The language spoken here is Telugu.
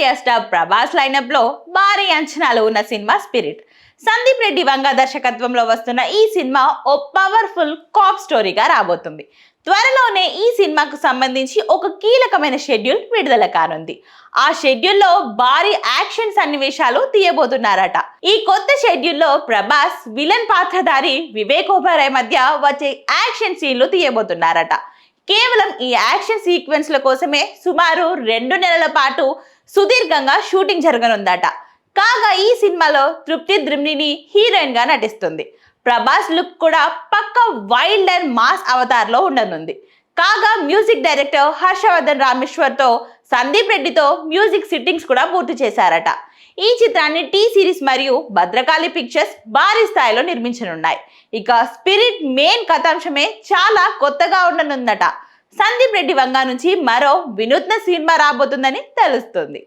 ఇండియా స్టార్ ప్రభాస్ లైనప్ లో భారీ అంచనాలు ఉన్న సినిమా స్పిరిట్. సందీప్ రెడ్డి వంగ దర్శకత్వంలో వస్తున్న ఈ సినిమా ఓ పవర్ఫుల్ కాప్ స్టోరీగా రాబోతుంది. త్వరలోనే ఈ సినిమాకు సంబంధించి ఒక కీలకమైన షెడ్యూల్ విడుదల కానుంది. ఆ షెడ్యూల్లో భారీ యాక్షన్ సన్నివేశాలు తీయబోతున్నారట. ఈ కొత్త షెడ్యూల్లో ప్రభాస్ విలన్ పాత్రధారి వివేక్ ఓబెరాయ్ మధ్య వచ్చే యాక్షన్ సీన్లు తీయబోతున్నారట. కేవలం ఈ యాక్షన్ సీక్వెన్స్ల కోసమే సుమారు 2 నెలల పాటు సుదీర్ఘంగా షూటింగ్ జరగనుందట. కాగా ఈ సినిమాలో తృప్తి ద్రిమ్నిని హీరోయిన్ గా నటిస్తుంది. ప్రభాస్ లుక్ కూడా పక్క వైల్డ్ అండ్ మాస్ అవతార్ లో ఉండనుంది. కాగా మ్యూజిక్ డైరెక్టర్ హర్షవర్ధన్ రామేశ్వర్ తో సందీప్ రెడ్డితో మ్యూజిక్ సిట్టింగ్స్ కూడా పూర్తి చేశారట. ఈ చిత్రాన్ని టీ సిరీస్ మరియు భద్రకాళి పిక్చర్స్ భారీ స్థాయిలో నిర్మించనున్నాయి. ఇక స్పిరిట్ మెయిన్ కథాంశమే చాలా కొత్తగా ఉండనుందట. సందీప్ రెడ్డి వంగా నుంచి మరో వినూత్న సినిమా రాబోతుందని తెలుస్తుంది.